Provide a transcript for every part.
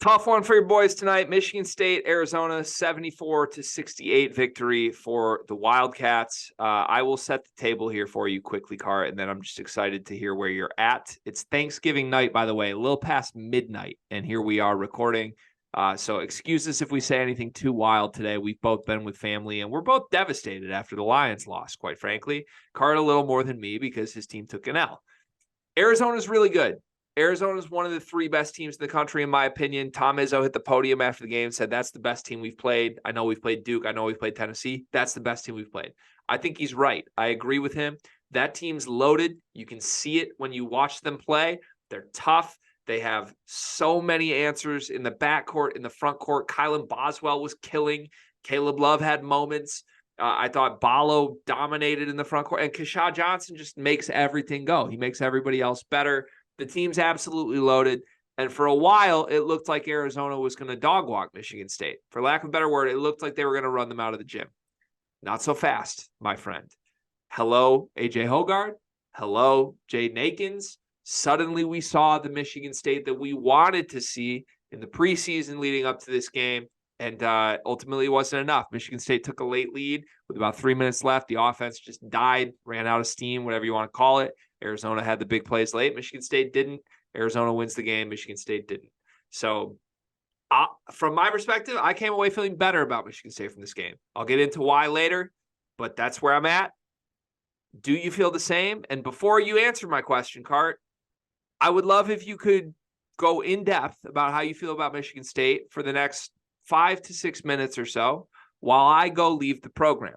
Tough one for your boys tonight. Michigan State, Arizona, 74-68 victory for the Wildcats. I will set the table here for you quickly, Carr, and then I'm just excited to hear where you're at. It's Thanksgiving night, by the way, a little past midnight, and here we are recording. So excuse us if we say anything too wild today. We've both been with family, and we're both devastated after the Lions lost, quite frankly. Carr a little more than me because his team took an L. Arizona's really good. Arizona is one of the three best teams in the country, in my opinion. Tom Izzo hit the podium after the game, said that's the best team we've played. I know we've played Duke. I know we've played Tennessee. That's the best team we've played. I think he's right. I agree with him. That team's loaded. You can see it when you watch them play. They're tough. They have so many answers in the backcourt, in the front court. Kylan Boswell was killing. Caleb Love had moments. I thought Ballo dominated in the front court. And Keshad Johnson just makes everything go. He makes everybody else better. The team's absolutely loaded. And for a while, it looked like Arizona was going to dog walk Michigan State. For lack of a better word, it looked like they were going to run them out of the gym. Not so fast, my friend. Hello, A.J. Hoggard. Hello, Jaden Akins. Suddenly we saw the Michigan State that we wanted to see in the preseason leading up to this game. And ultimately it wasn't enough. Michigan State took a late lead with about 3 minutes left. The offense just died, ran out of steam, whatever you want to call it. Arizona had the big plays late. Michigan State didn't. Arizona wins the game. Michigan State didn't. So from my perspective, I came away feeling better about Michigan State from this game. I'll get into why later, but that's where I'm at. Do you feel the same? And before you answer my question, Cart, I would love if you could go in depth about how you feel about Michigan State for the next 5 to 6 minutes or so while I go leave the program.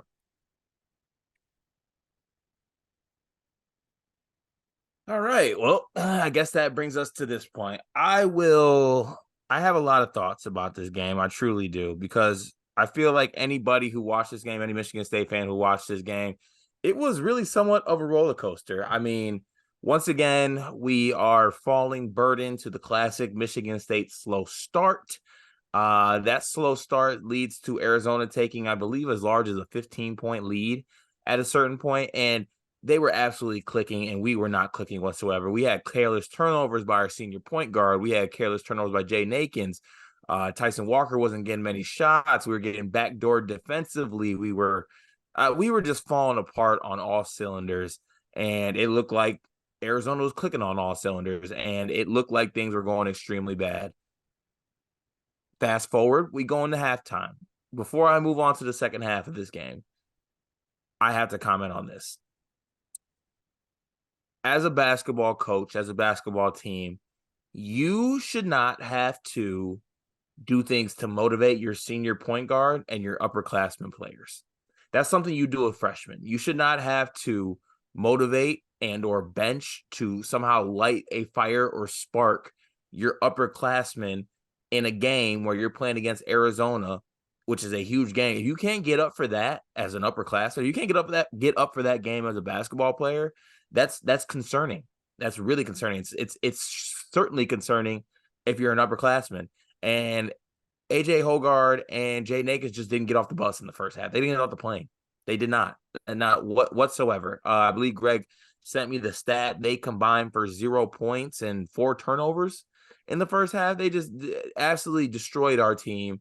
All right. Well, I guess that brings us to this point. I have a lot of thoughts about this game. I truly do, because I feel like anybody who watched this game, any Michigan State fan who watched this game, it was really somewhat of a roller coaster. I mean, once again, we are falling burden to the classic Michigan State slow start. That slow start leads to Arizona taking, I believe, as large as a 15-point lead at a certain point, and they were absolutely clicking, and we were not clicking whatsoever. We had careless turnovers by our senior point guard. We had careless turnovers by Jaden Akins. Tyson Walker wasn't getting many shots. We were getting backdoored defensively. We were just falling apart on all cylinders, and it looked like Arizona was clicking on all cylinders, and it looked like things were going extremely bad. Fast forward, we go into halftime. Before I move on to the second half of this game, I have to comment on this. As a basketball coach, as a basketball team, you should not have to do things to motivate your senior point guard and your upperclassmen players. That's something you do with freshmen. You should not have to motivate and or bench to somehow light a fire or spark your upperclassmen in a game where you're playing against Arizona, which is a huge game. If you can't get up for that as an upperclassman, you can't get up for that game as a basketball player, that's concerning. That's really concerning. It's certainly concerning if you're an upperclassman. And AJ Hoggard and Jaden Akins just didn't get off the bus in the first half. They didn't get off the plane. They did not, and not whatsoever. I believe Greg sent me the stat. They combined for 0 points and 4 turnovers in the first half. They just absolutely destroyed our team.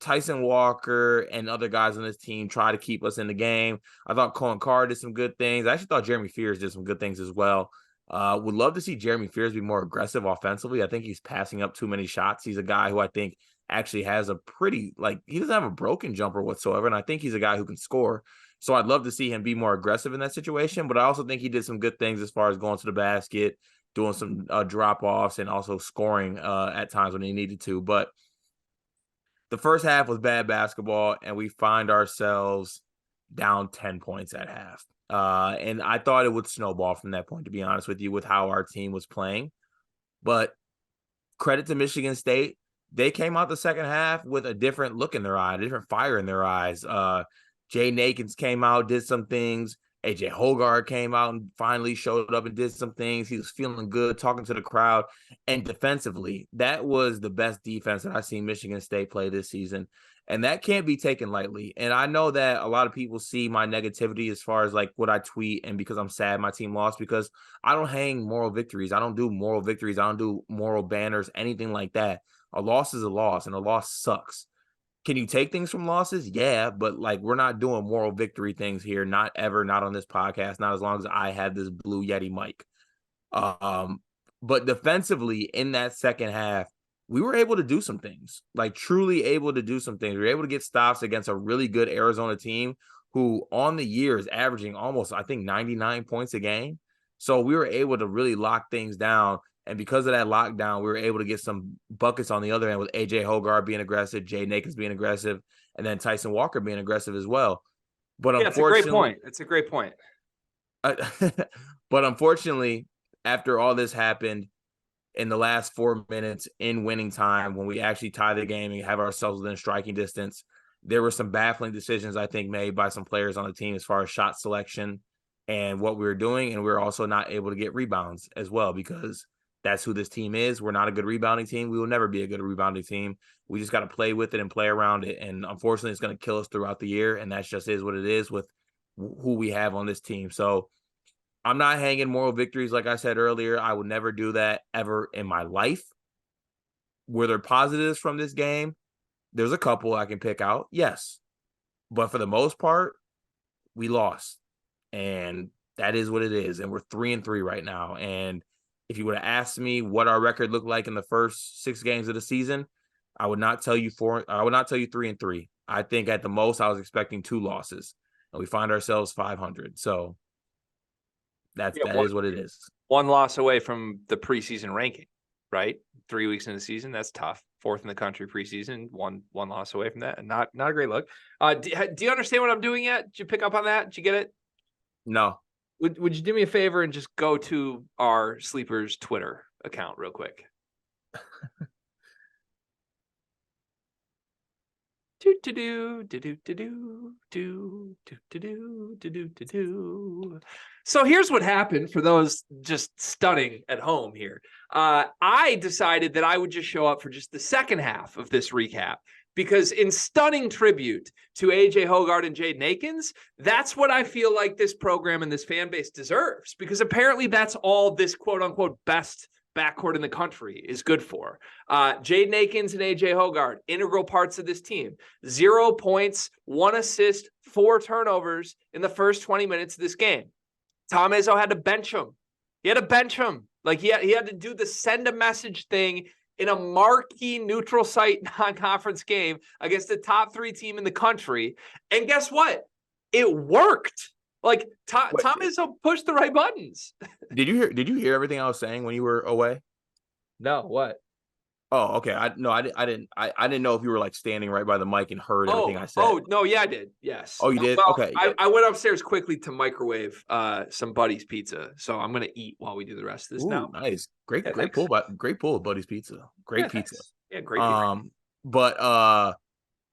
Tyson Walker and other guys on this team try to keep us in the game. I thought Cohen Carr did some good things. I actually thought Jeremy Fears did some good things as well. Would love to see Jeremy Fears be more aggressive offensively. I think he's passing up too many shots. He's a guy who I think actually has a pretty, he doesn't have a broken jumper whatsoever, and I think he's a guy who can score. So I'd love to see him be more aggressive in that situation, but I also think he did some good things as far as going to the basket, doing some drop-offs, and also scoring at times when he needed to. But the first half was bad basketball, and we find ourselves down 10 points at half. And I thought it would snowball from that point, to be honest with you, with how our team was playing. But credit to Michigan State. They came out the second half with a different look in their eye, a different fire in their eyes. Jaden Akins came out, did some things. AJ Hogarth came out and finally showed up and did some things. He was feeling good, talking to the crowd. And defensively, that was the best defense that I've seen Michigan State play this season. And that can't be taken lightly. And I know that a lot of people see my negativity as far as like what I tweet and because I'm sad my team lost, because I don't hang moral victories. I don't do moral victories. I don't do moral banners, anything like that. A loss is a loss, and a loss sucks. Can you take things from losses? Yeah, but like we're not doing moral victory things here. Not ever, not on this podcast, not as long as I have this Blue Yeti mic. But defensively in that second half, we were able to do some things, like truly able to do some things. We were able to get stops against a really good Arizona team who on the year is averaging almost, I think, 99 points a game. So we were able to really lock things down. And because of that lockdown, we were able to get some buckets on the other end with AJ Hogarth being aggressive, Jay Nakins being aggressive, and then Tyson Walker being aggressive as well. But yeah, it's a great point. It's a great point. But unfortunately, after all this happened, in the last 4 minutes in winning time, when we actually tie the game and have ourselves within striking distance, there were some baffling decisions, I think, made by some players on the team as far as shot selection and what we were doing. And we were also not able to get rebounds as well, because that's who this team is. We're not a good rebounding team. We will never be a good rebounding team. We just got to play with it and play around it. And unfortunately, it's going to kill us throughout the year. And that just is what it is with who we have on this team. So I'm not hanging moral victories. Like I said earlier, I would never do that ever in my life. Were there positives from this game? There's a couple I can pick out. Yes. But for the most part, we lost. And that is what it is. And we're 3-3 right now. And if you would have asked me what our record looked like in the first 6 games of the season, I would not tell you 3-3. I think at the most I was expecting 2 losses. And we find ourselves 500. So that is what it is. 1 loss away from the preseason ranking, right? 3 weeks in the season, that's tough. 4th in the country preseason, one loss away from that, and not a great look. Do you understand what I'm doing yet? Did you pick up on that? Did you get it? No. Would you do me a favor and just go to our Sleepers Twitter account real quick? So here's what happened for those just stunning at home here. I decided that I would just show up for just the second half of this recap, because in stunning tribute to AJ Hogarth and Jaden Akins, that's what I feel like this program and this fan base deserves, because apparently that's all this quote unquote best backcourt in the country is good for. Jaden Akins and AJ Hogarth, integral parts of this team. 0 points, 1 assist, 4 turnovers in the first 20 minutes of this game. Tom Izzo had to bench him. He had to bench him. Like he had to do the send a message thing in a marquee neutral site non-conference game against the top 3 team in the country. And guess what? It worked. Like Tom Izzo pushed the right buttons. Did you hear everything I was saying when you were away? No, what? Oh, okay. I didn't know if you were like standing right by the mic and heard everything I said. Oh, no, yeah, I did. Yes. Oh, you did? Well, okay. I went upstairs quickly to microwave some Buddy's pizza. So I'm gonna eat while we do the rest of this. Now. Nice. Great pull of Buddy's Pizza. Great pizza. Thanks. Yeah, great pizza. But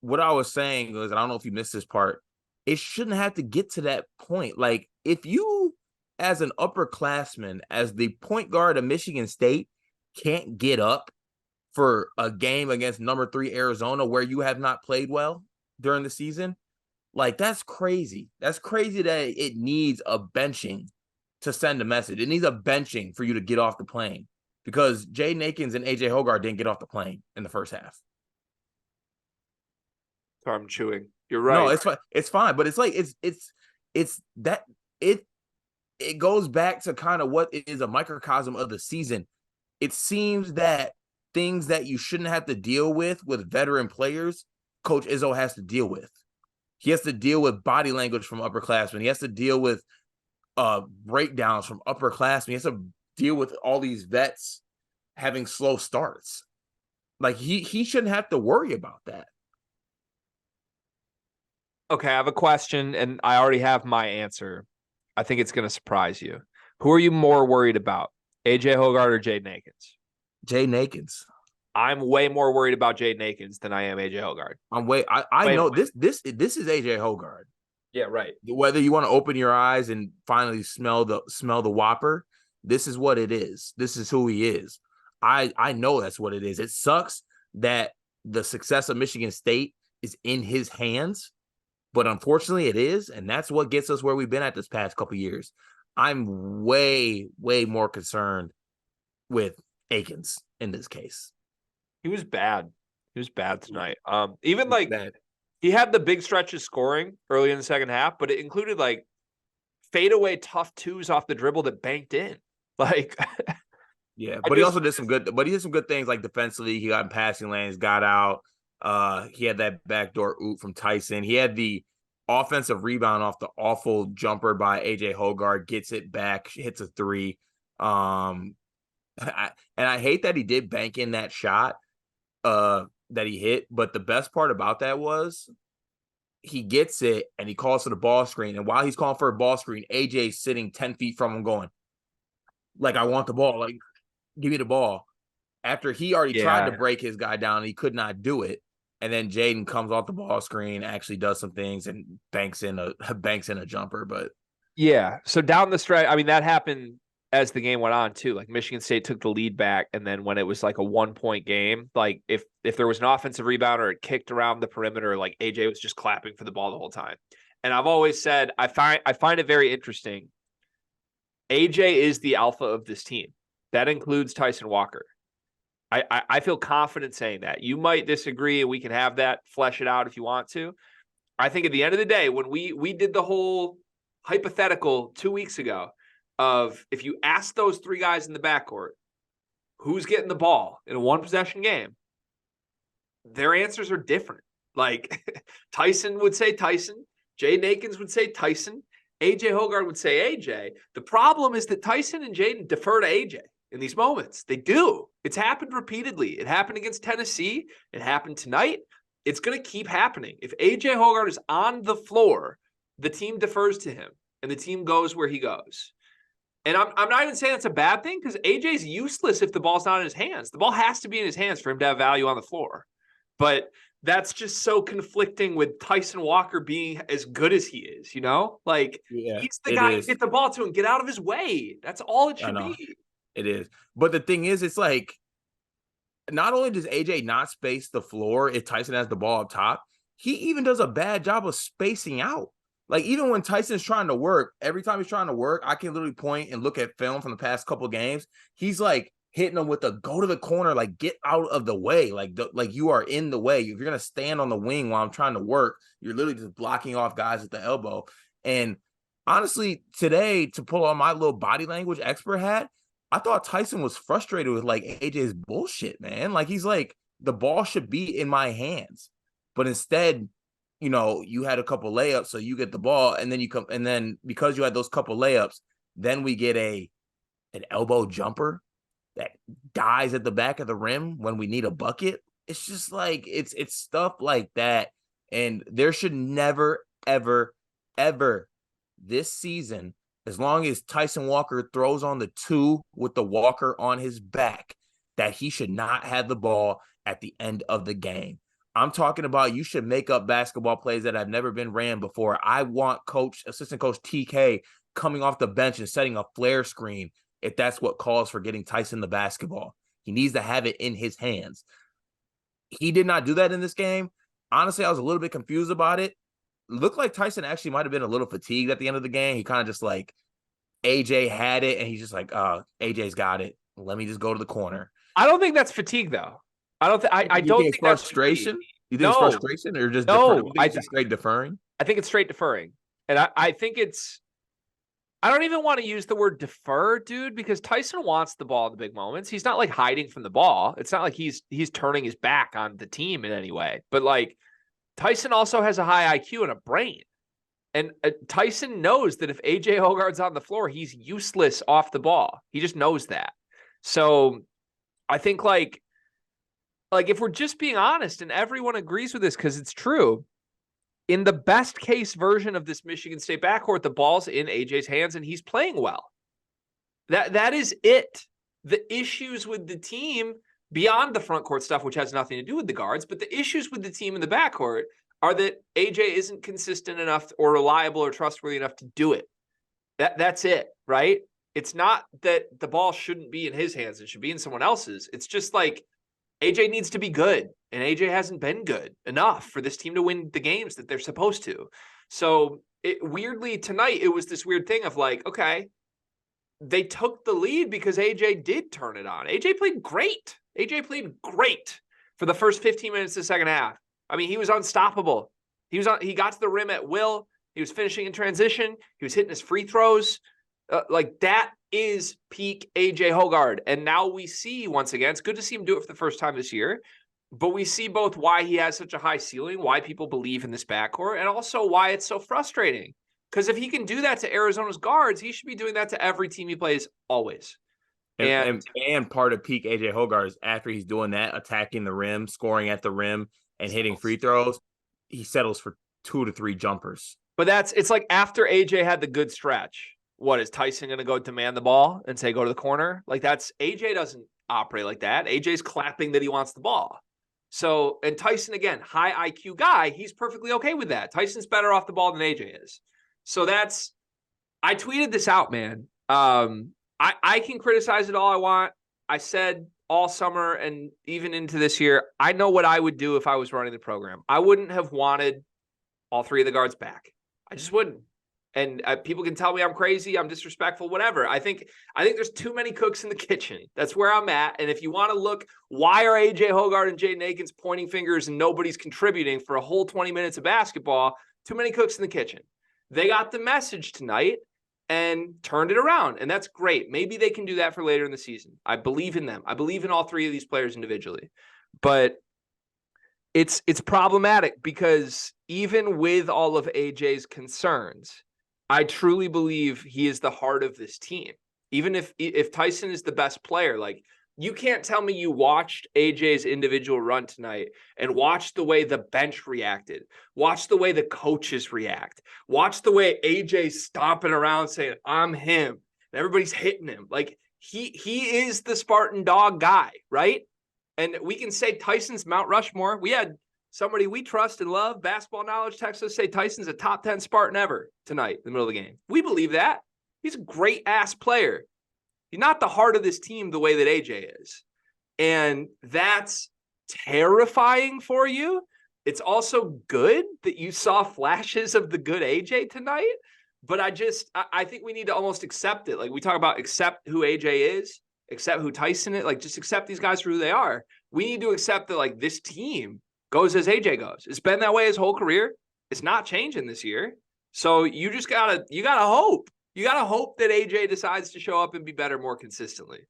what I was saying was, and I don't know if you missed this part, it shouldn't have to get to that point. Like, if you, as an upperclassman, as the point guard of Michigan State, can't get up for a game against number 3 Arizona where you have not played well during the season, like, that's crazy. That's crazy that it needs a benching to send a message. It needs a benching for you to get off the plane, because Jaden Akins and AJ Hogarth didn't get off the plane in the first half. Sorry, I'm chewing. You're right. No, it's fine. But it's like it goes back to kind of what is a microcosm of the season. It seems that things that you shouldn't have to deal with veteran players, Coach Izzo has to deal with. He has to deal with body language from upperclassmen. He has to deal with breakdowns from upperclassmen. He has to deal with all these vets having slow starts. Like, he shouldn't have to worry about that. Okay, I have a question, and I already have my answer. I think it's going to surprise you. Who are you more worried about, AJ Hogarth or Jaden Akins? Jaden Akins. I'm way more worried about Jaden Akins than I am AJ Hogarth. I know this is AJ Hogarth. Yeah, right. Whether you want to open your eyes and finally smell the Whopper, this is what it is. This is who he is. I know that's what it is. It sucks that the success of Michigan State is in his hands, but unfortunately it is, and that's what gets us where we've been at this past couple of years. I'm way more concerned with Akins in this case. He was bad. He was bad tonight. Even like Bad. he had the big stretches scoring early in the second half, but it included like fadeaway tough twos off the dribble that banked in. Like, yeah, but he also did some good. But he did some good things like defensively. He got in passing lanes, got out. He had that backdoor oop from Tyson. He had the offensive rebound off the awful jumper by AJ Hoggard. Gets it back, hits a three. And I hate that he did bank in that shot. That he hit. But the best part about that was he gets it and he calls for the ball screen. And while he's calling for a ball screen, AJ's sitting 10 feet from him going, like, I want the ball. Like, give me the ball. After he already tried to break his guy down, he could not do it. And then Jaden comes off the ball screen, actually does some things and banks in a jumper. But yeah, so down the stretch, I mean, that happened as the game went on too. Like Michigan State took the lead back, and then when it was like a 1-point game, like if there was an offensive rebound or it kicked around the perimeter, like AJ was just clapping for the ball the whole time. And I've always said I find it very interesting. AJ is the alpha of this team. That includes Tyson Walker. I feel confident saying that. You might disagree, and we can have that, flesh it out if you want to. I think at the end of the day, when we did the whole hypothetical 2 weeks ago of if you ask those three guys in the backcourt who's getting the ball in a one-possession game, their answers are different. Like Tyson would say Tyson, Jaden Akins would say Tyson, AJ Hoggard would say AJ. The problem is that Tyson and Jaden defer to AJ in these moments. They do. It's happened repeatedly. It happened against Tennessee. It happened tonight. It's going to keep happening. If AJ Hoggard is on the floor, the team defers to him and the team goes where he goes. And I'm not even saying that's a bad thing because AJ's useless if the ball's not in his hands. The ball has to be in his hands for him to have value on the floor. But that's just so conflicting with Tyson Walker being as good as he is, you know? Like, he's the guy to get the ball to and get out of his way. That's all it should be. It is. But the thing is, it's like, not only does AJ not space the floor if Tyson has the ball up top, he even does a bad job of spacing out. Like, even when Tyson's trying to work, every time he's trying to work, I can literally point and look at film from the past couple of games. He's like hitting them with a go to the corner, like get out of the way. Like you are in the way. If you're going to stand on the wing while I'm trying to work, you're literally just blocking off guys at the elbow. And honestly, today, to pull on my little body language expert hat, I thought Tyson was frustrated with like AJ's bullshit, man. Like, he's like, the ball should be in my hands. But instead, you know, you had a couple layups, so you get the ball, and then you come, and then because you had those couple layups, then we get an elbow jumper that dies at the back of the rim when we need a bucket. It's just like it's stuff like that. And there should never, ever, ever this season, as long as Tyson Walker throws on the 2 with the Walker on his back, that he should not have the ball at the end of the game. I'm talking about you should make up basketball plays that have never been ran before. I want assistant coach TK coming off the bench and setting a flare screen if that's what calls for getting Tyson the basketball. He needs to have it in his hands. He did not do that in this game. Honestly, I was a little bit confused about it. Looked like Tyson actually might have been a little fatigued at the end of the game. He kind of just like, AJ had it, and he's just like, AJ's got it. Let me just go to the corner. I don't think that's fatigue, though. I don't think that's frustration. You think it's frustration or just deferring? You think it's just straight deferring? I think it's straight deferring. And I think I don't even want to use the word defer, dude, because Tyson wants the ball in the big moments. He's not like hiding from the ball. It's not like he's turning his back on the team in any way. But like, Tyson also has a high IQ and a brain. And Tyson knows that if AJ Hoggard's on the floor, he's useless off the ball. He just knows that. So I think like if we're just being honest, and everyone agrees with this because it's true, in the best case version of this Michigan State backcourt, the ball's in AJ's hands and he's playing well. That is it. The issues with the team beyond the front court stuff, which has nothing to do with the guards, but the issues with the team in the backcourt are that AJ isn't consistent enough or reliable or trustworthy enough to do it. That's it, right? It's not that the ball shouldn't be in his hands. It should be in someone else's. It's just like AJ needs to be good, and AJ hasn't been good enough for this team to win the games that they're supposed to. So weirdly tonight, it was this weird thing of like, okay, they took the lead because AJ did turn it on. AJ played great. AJ played great for the first 15 minutes of the second half. I mean, he was unstoppable. He got to the rim at will. He was finishing in transition. He was hitting his free throws. Like that is peak AJ Hoggard. And now we see once again, it's good to see him do it for the first time this year, but we see both why he has such a high ceiling, why people believe in this backcourt, and also why it's so frustrating. Because if he can do that to Arizona's guards, he should be doing that to every team he plays always. And part of peak AJ Hoggard is after he's doing that, attacking the rim, scoring at the rim, and hitting free throws, he settles for 2 to 3 jumpers. But it's like after AJ had the good stretch, what is Tyson going to go demand the ball and say, go to the corner? Like AJ doesn't operate like that. AJ's clapping that he wants the ball. So, and Tyson, again, high IQ guy, he's perfectly okay with that. Tyson's better off the ball than AJ is. So I tweeted this out, man. I can criticize it all I want. I said all summer and even into this year, I know what I would do if I was running the program. I wouldn't have wanted all 3 of the guards back. I just wouldn't. And people can tell me I'm crazy, I'm disrespectful, whatever. I think there's too many cooks in the kitchen. That's where I'm at. And if you want to look, why are AJ Hoggard and Jaden Akins pointing fingers and nobody's contributing for a whole 20 minutes of basketball? Too many cooks in the kitchen. They got the message tonight and turned it around. And that's great. Maybe they can do that for later in the season. I believe in them. I believe in all 3 of these players individually. But it's problematic because even with all of AJ's concerns, I truly believe he is the heart of this team. Even if Tyson is the best player, like you can't tell me you watched AJ's individual run tonight and watched the way the bench reacted, watch the way the coaches react, watch the way AJ's stomping around saying, I'm him, and everybody's hitting him. Like he is the Spartan dog guy, right? And we can say Tyson's Mount Rushmore. We had somebody we trust and love, basketball knowledge, text us, say Tyson's a top 10 Spartan ever tonight in the middle of the game. We believe that. He's a great-ass player. He's not the heart of this team the way that AJ is. And that's terrifying for you. It's also good that you saw flashes of the good AJ tonight. But I think we need to almost accept it. Like we talk about accept who AJ is, accept who Tyson is, like just accept these guys for who they are. We need to accept that like this team goes as AJ goes. It's been that way his whole career. It's not changing this year. So you just gotta hope. You gotta hope that AJ decides to show up and be better more consistently.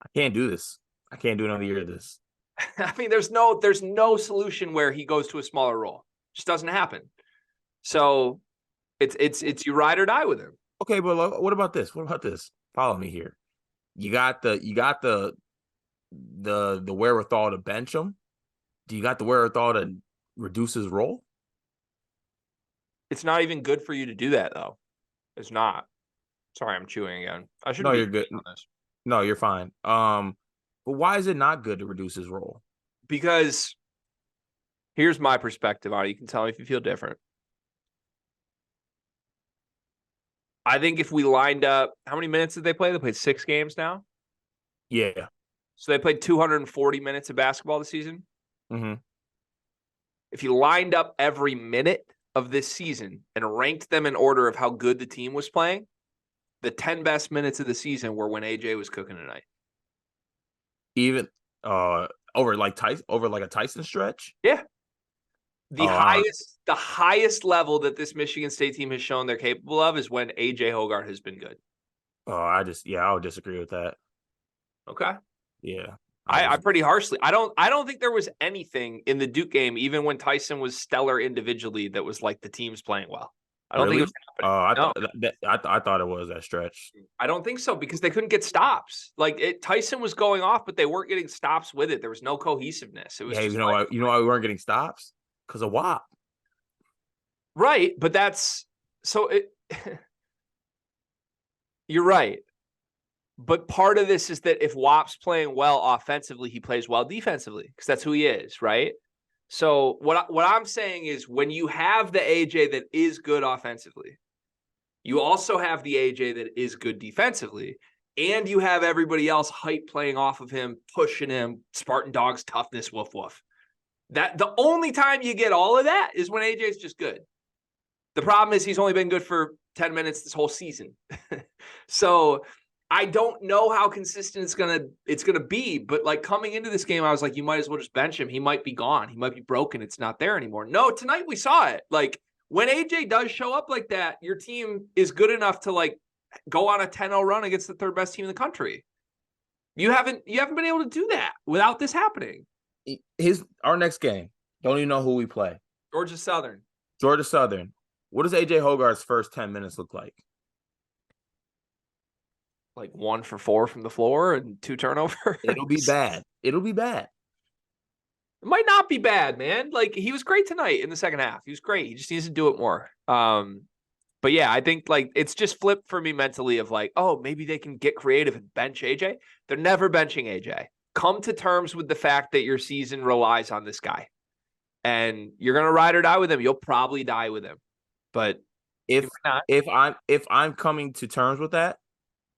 I can't do this. I can't do another year of this. I mean, there's no solution where he goes to a smaller role. It just doesn't happen. So it's you ride or die with him. Okay, but what about this? What about this? Follow me here. You got the wherewithal to bench him. Do you got the wherewithal to reduce his role? It's not even good for you to do that, though. It's not. Sorry, I'm chewing again. I should. No, you're good. On this. No, you're fine. But why is it not good to reduce his role? Because here's my perspective on it. You can tell me if you feel different. I think if we lined up, how many minutes did they play? They played 6 games now. Yeah. So they played 240 minutes of basketball this season. Mm-hmm. If you lined up every minute of this season and ranked them in order of how good the team was playing, the 10 best minutes of the season were when AJ was cooking tonight. Even over like a Tyson stretch? Yeah. The highest level that this Michigan State team has shown they're capable of is when AJ Hoggard has been good. I would disagree with that. Okay. Yeah. I pretty harshly. I don't think there was anything in the Duke game, even when Tyson was stellar individually, that was like the team's playing well. I don't think it was I thought it was that stretch. I don't think so because they couldn't get stops. Like Tyson was going off, but they weren't getting stops with it. There was no cohesiveness. It was you know why we weren't getting stops? Because of WAP. Right, but that's so it. You're right. But part of this is that if WAP's playing well offensively, he plays well defensively because that's who he is, right? So what I'm saying is when you have the AJ that is good offensively, you also have the AJ that is good defensively, and you have everybody else hype playing off of him, pushing him, Spartan Dogs toughness, woof woof. That the only time you get all of that is when AJ's just good. The problem is he's only been good for 10 minutes this whole season. So I don't know how consistent it's gonna be, but like coming into this game, I was like, you might as well just bench him. He might be gone. He might be broken. It's not there anymore. No, tonight we saw it. Like when AJ does show up like that, your team is good enough to like go on a 10-0 run against the third best team in the country. You haven't been able to do that without this happening. Our next game. Don't even know who we play. Georgia Southern. Georgia Southern. What does AJ Hogarth's first 10 minutes look like? Like 1 for 4 from the floor and 2 turnovers. It'll be bad. It'll be bad. It might not be bad, man. Like he was great tonight in the second half. He was great. He just needs to do it more. But yeah, I think like it's just flipped for me mentally of like, oh, maybe they can get creative and bench AJ. They're never benching AJ. Come to terms with the fact that your season relies on this guy. And you're gonna ride or die with him. You'll probably die with him. But if I'm coming to terms with that,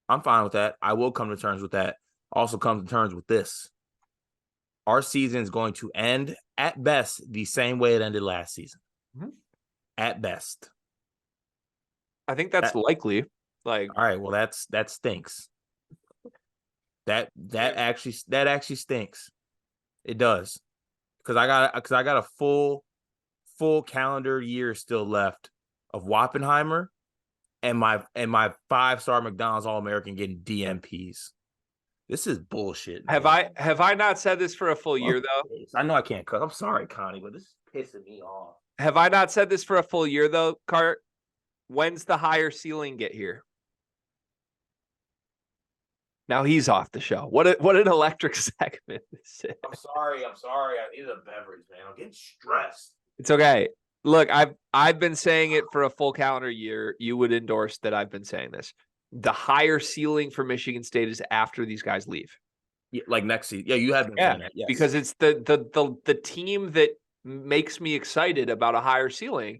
I'm fine with that. I will come to terms with that. Also come to terms with this. Our season is going to end at best the same way it ended last season. Mm-hmm. At best. I think that's likely. Like, all right, well, that stinks. That actually stinks. It does. Because I got a full calendar year still left of Wappenheimer and my 5-star McDonald's All-American getting DMPs. This is bullshit. Man. Have I not said this for a full year though? I know I can't cook. I'm sorry, Connie, but this is pissing me off. Have I not said this for a full year though, Cart? When's the higher ceiling get here? Now he's off the show. What an electric segment this is. I'm sorry. I needed a beverage, man. I'm getting stressed. It's okay. Look, I've been saying it for a full calendar year. You would endorse that I've been saying this. The higher ceiling for Michigan State is after these guys leave. Yeah, like next season. Yeah, you have been saying that. Yes. Because it's the team that makes me excited about a higher ceiling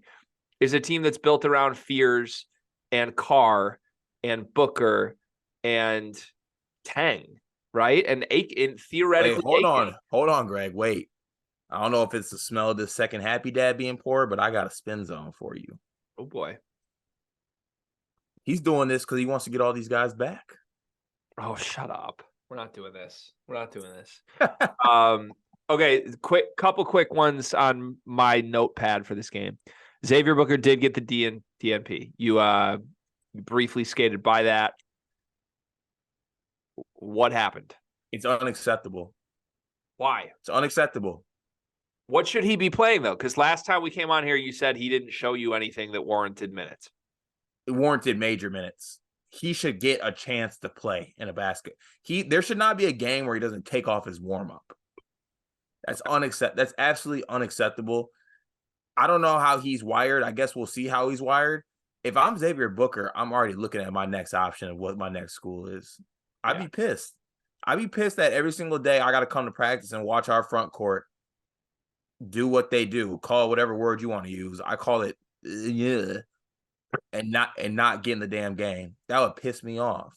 is a team that's built around Fears and Carr and Booker and Tang, right? And theoretically. Wait, hold on, Greg. Wait. I don't know if it's the smell of this second Happy Dad being poured, but I got a spin zone for you. Oh boy. He's doing this because he wants to get all these guys back. Oh, shut up. We're not doing this. Okay, couple quick ones on my notepad for this game. Xavier Booker did get the DNP. You briefly skated by that. What happened? It's unacceptable. Why? It's unacceptable. What should he be playing, though? Because last time we came on here, you said he didn't show you anything that warranted minutes. It warranted major minutes. He should get a chance to play in a basket. There should not be a game where he doesn't take off his warm-up. That's That's absolutely unacceptable. I don't know how he's wired. I guess we'll see how he's wired. If I'm Xavier Booker, I'm already looking at my next option of what my next school is. I'd be pissed. I'd be pissed that every single day I got to come to practice and watch our front court do what they do. Call it whatever word you want to use. I call it and not get in the damn game. That would piss me off.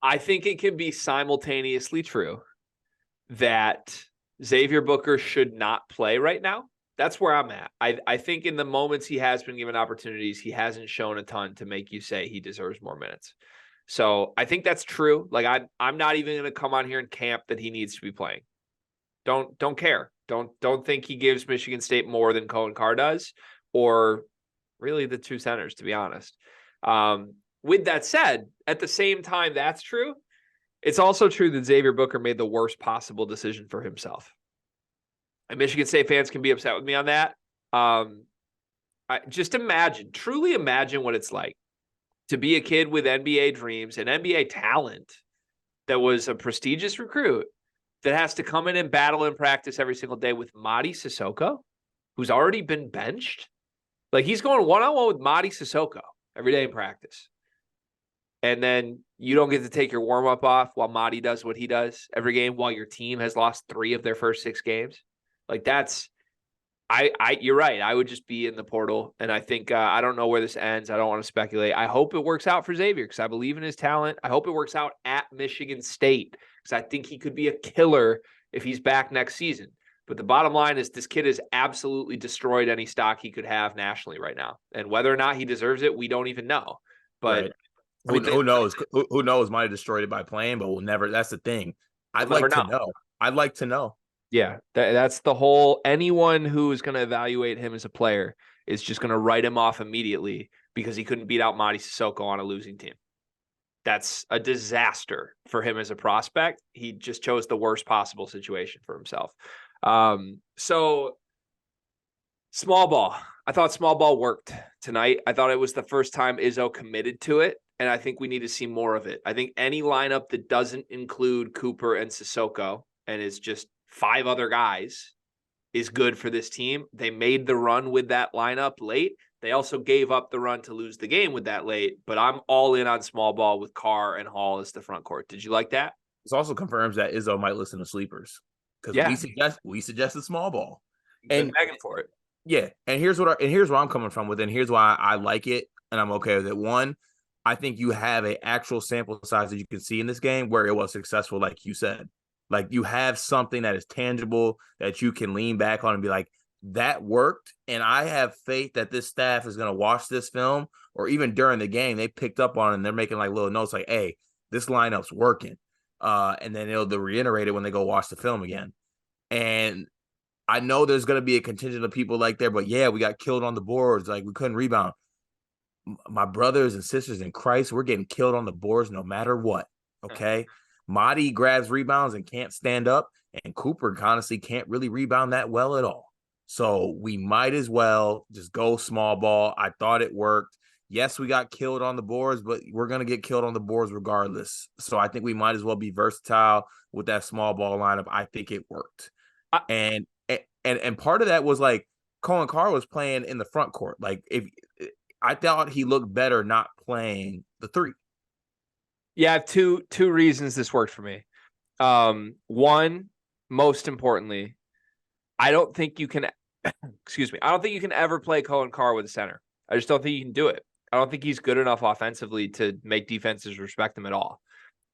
I think it can be simultaneously true that Xavier Booker should not play right now. That's where I'm at. I think in the moments he has been given opportunities, he hasn't shown a ton to make you say he deserves more minutes. So I think that's true. Like I'm not even going to come on here and camp that he needs to be playing. Don't care. Don't think he gives Michigan State more than Cohen Carr does, or really the two centers, to be honest. With that said, at the same time that's true, it's also true that Xavier Booker made the worst possible decision for himself. And Michigan State fans can be upset with me on that. Just truly imagine what it's like to be a kid with NBA dreams and NBA talent that was a prestigious recruit that has to come in and battle and practice every single day with Mady Sissoko, who's already been benched. Like he's going one-on-one with Mady Sissoko every day in practice. and then you don't get to take your warm-up off while Madi does what he does every game while your team has lost 3 of their first 6 games. Like that's you're right. I would just be in the portal. And I think I don't know where this ends. I don't want to speculate. I hope it works out for Xavier because I believe in his talent. I hope it works out at Michigan State because I think he could be a killer if he's back next season. But the bottom line is this kid has absolutely destroyed any stock he could have nationally right now. And whether or not he deserves it, we don't even know. But right. Who knows? Who knows? Might have destroyed it by playing, but we'll never. That's the thing. I'd like to know. I'd like to know. Yeah, that's the whole. Anyone who is going to evaluate him as a player is just going to write him off immediately because he couldn't beat out Madi Sissoko on a losing team. That's a disaster for him as a prospect. He just chose the worst possible situation for himself. So small ball. I thought small ball worked tonight. I thought it was the first time Izzo committed to it, and I think we need to see more of it. I think any lineup that doesn't include Cooper and Sissoko and is just 5 other guys is good for this team. They made the run with that lineup late. They also gave up the run to lose the game with that late, but I'm all in on small ball with Carr and Hall as the front court. Did you like that? This also confirms that Izzo might listen to sleepers because we suggested small ball and begging for it. Yeah, and here's where I'm coming from with it, and here's why I like it and I'm okay with it. One, I think you have an actual sample size that you can see in this game where it was successful, like you said. Like you have something that is tangible that you can lean back on and be like, that worked. And I have faith that this staff is going to watch this film, or even during the game, they picked up on it and they're making like little notes like, hey, this lineup's working. And then they'll reiterate it when they go watch the film again. And I know there's going to be a contingent of people like there, but yeah, we got killed on the boards. Like we couldn't rebound. My brothers and sisters in Christ, we're getting killed on the boards no matter what. Okay. Madi grabs rebounds and can't stand up, and Cooper honestly can't really rebound that well at all. So we might as well just go small ball. I thought it worked. Yes, we got killed on the boards, but we're going to get killed on the boards regardless. So I think we might as well be versatile with that small ball lineup. I think it worked. And part of that was like Cohen Carr was playing in the front court. Like if I thought he looked better not playing the 3. Yeah, I have two reasons this worked for me. One, most importantly, I don't think you can excuse me. I don't think you can ever play Cohen Carr with a center. I just don't think you can do it. I don't think he's good enough offensively to make defenses respect him at all.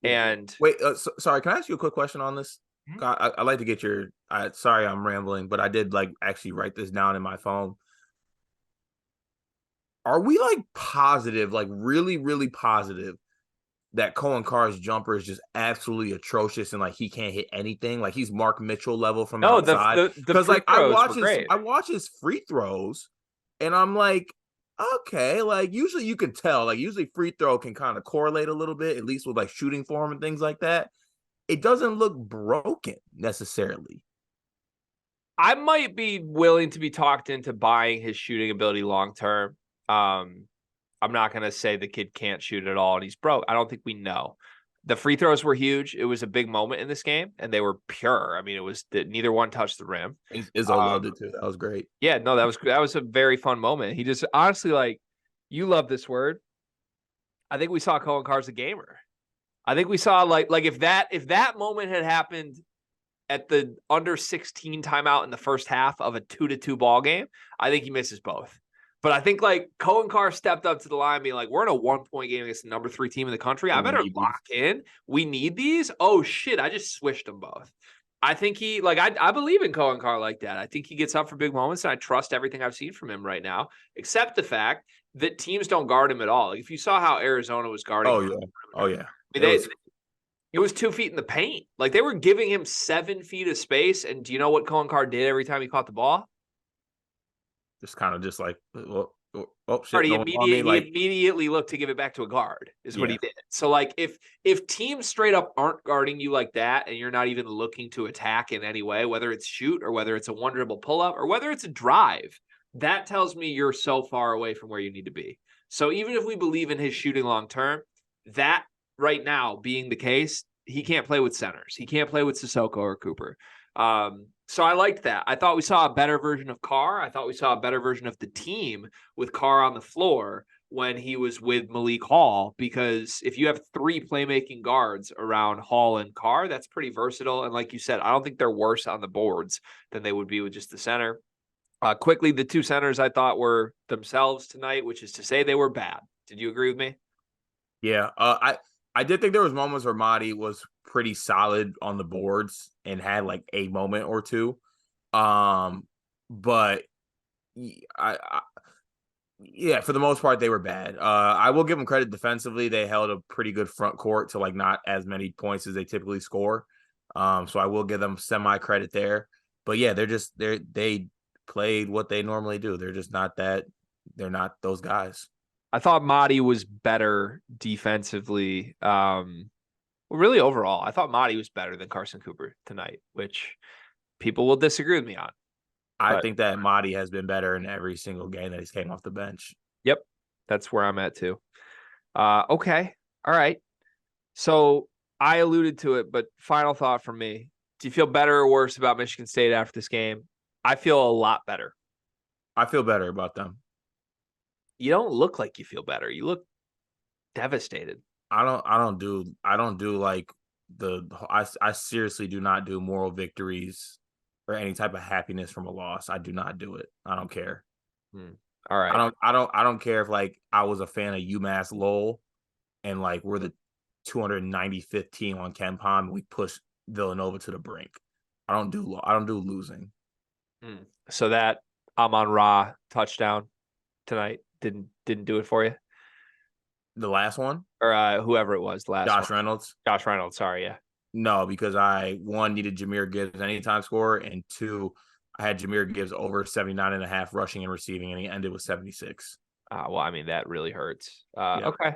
And wait, sorry, can I ask you a quick question on this? I'd like to get your sorry, I'm rambling, but I did like actually write this down in my phone. Are we like positive, like really, really positive that Cohen Carr's jumper is just absolutely atrocious and like he can't hit anything? Like he's Mark Mitchell level from outside. Because like I watch his free throws and I'm like, okay, like usually you can tell, like usually free throw can kind of correlate a little bit, at least with like shooting form and things like that. It doesn't look broken necessarily. I might be willing to be talked into buying his shooting ability long term. I'm not going to say the kid can't shoot at all and he's broke. I don't think we know. The free throws were huge. It was a big moment in this game and they were pure. I mean, it was that neither one touched the rim. Izzo loved it too. That was great. Yeah, no, that was a very fun moment. He just honestly, like, you love this word. I think we saw Cohen Carr's a gamer. I think we saw like if that moment had happened at the under 16 timeout in the first half of a 2-2 ball game, I think he misses both. But I think like Cohen Carr stepped up to the line being like, we're in a 1-point game against the number 3 team in the country. I better lock in. We need these. Oh shit. I just switched them both. I think he like, I believe in Cohen Carr like that. I think he gets up for big moments and I trust everything I've seen from him right now, except the fact that teams don't guard him at all. Like if you saw how Arizona was guarding him. Oh yeah. I mean, it was 2 feet in the paint. Like they were giving him 7 feet of space. And do you know what Cohen Carr did every time he caught the ball? Just kind of just like, shit, he immediately looked to give it back to a guard is what he did. So like if teams straight up aren't guarding you like that and you're not even looking to attack in any way, whether it's shoot or whether it's a one dribble pull up or whether it's a drive, that tells me you're so far away from where you need to be. So even if we believe in his shooting long term, that right now being the case, he can't play with centers. He can't play with Sissoko or Cooper. So I liked that. I thought we saw a better version of Carr. I thought we saw a better version of the team with Carr on the floor. when he was with Malik Hall, because if you have 3 playmaking guards around Hall and Carr, that's pretty versatile. And like you said, I don't think they're worse on the boards than they would be with just the center. Quickly, the 2 centers I thought were themselves tonight, which is to say they were bad. Did you agree with me? Yeah. I did think there was moments where Mahdi was pretty solid on the boards and had like a moment or two. But yeah, for the most part, they were bad. I will give them credit defensively. They held a pretty good front court to like not as many points as they typically score. So I will give them semi credit there. But yeah, they played what they normally do. They're just not that. They're not those guys. I thought Mahdi was better defensively. Really overall, I thought Mahdi was better than Carson Cooper tonight, which people will disagree with me on. I think that Mahdi has been better in every single game that he's came off the bench. Yep, that's where I'm at too. Okay, all right. So I alluded to it, but final thought from me: do you feel better or worse about Michigan State after this game? I feel a lot better. I feel better about them. You don't look like you feel better. You look devastated. I don't do like I seriously do not do moral victories or any type of happiness from a loss. I do not do it. I don't care. All right. I don't care if like I was a fan of UMass Lowell and like we're the 295th team on KenPom and we push Villanova to the brink. I don't do losing. So that Amon-Ra touchdown tonight didn't do it for you? The last one? Or whoever it was, Josh Reynolds. Josh Reynolds, sorry, yeah. No, because I, 1, needed Jahmyr Gibbs anytime score, and 2, I had Jahmyr Gibbs over 79.5 rushing and receiving, and he ended with 76. Well, I mean, that really hurts. Yeah. Okay.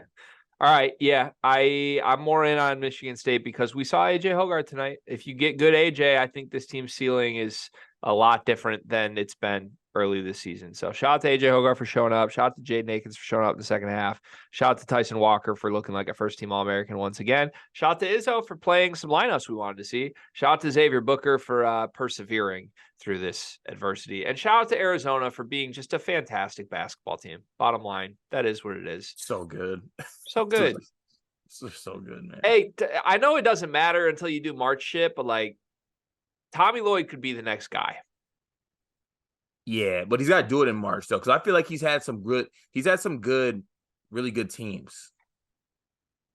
All right. Yeah. I'm more in on Michigan State because we saw AJ Hoggard tonight. If you get good AJ, I think this team's ceiling is a lot different than it's been early this season. So shout out to AJ Hoggard for showing up. Shout out to Jaden Akins for showing up in the second half. Shout out to Tyson Walker for looking like a first-team All-American once again. Shout out to Izzo for playing some lineups we wanted to see. Shout out to Xavier Booker for persevering through this adversity. And shout out to Arizona for being just a fantastic basketball team. Bottom line, that is what it is. So good. So good. So good, man. Hey, I know it doesn't matter until you do March shit, but like Tommy Lloyd could be the next guy. Yeah, but he's got to do it in March though, because I feel like he's had some good, really good teams.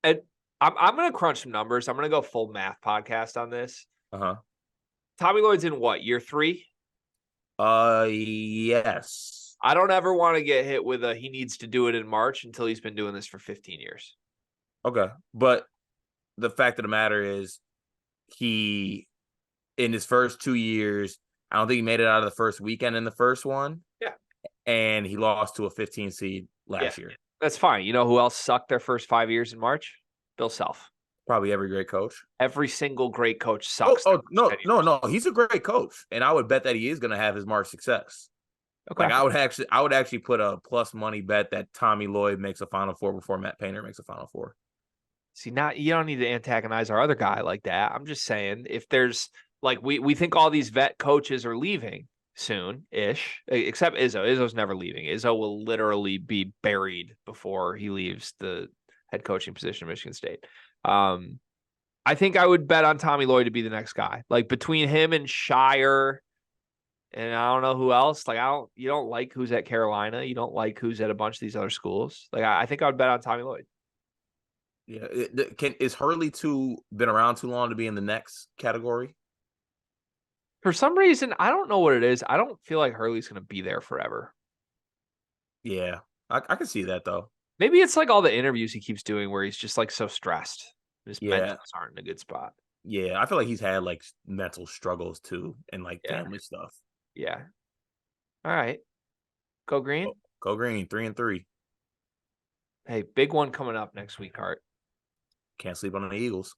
And I'm gonna crunch some numbers. I'm gonna go full math podcast on this. Tommy Lloyd's in what, year 3? Yes. I don't ever want to get hit with a he needs to do it in March until he's been doing this for 15 years. Okay, but the fact of the matter is, he in his first 2 years, I don't think he made it out of the first weekend in the first one. Yeah. And he lost to a 15 seed last year. That's fine. You know who else sucked their first 5 years in March? Bill Self. Probably every great coach. Every single great coach sucks. No. He's a great coach. And I would bet that he is going to have his March success. Okay. Like I would actually put a plus money bet that Tommy Lloyd makes a Final Four before Matt Painter makes a Final Four. See, now you don't need to antagonize our other guy like that. I'm just saying, if there's like we think all these vet coaches are leaving soon-ish, except Izzo. Izzo's never leaving. Izzo will literally be buried before he leaves the head coaching position of Michigan State. I think I would bet on Tommy Lloyd to be the next guy. Like between him and Shire, and I don't know who else. Like you don't like who's at Carolina. You don't like who's at a bunch of these other schools. Like I think I would bet on Tommy Lloyd. Yeah, is Hurley been around too long to be in the next category? For some reason, I don't know what it is. I don't feel like Hurley's going to be there forever. Yeah, I can see that though. Maybe it's like all the interviews he keeps doing where he's just like so stressed. His mentals aren't in a good spot. Yeah, I feel like he's had like mental struggles too and like family stuff. Yeah. All right. Go Green. Go Green, 3-3. Hey, big one coming up next week, Hart. Can't sleep on the Eagles.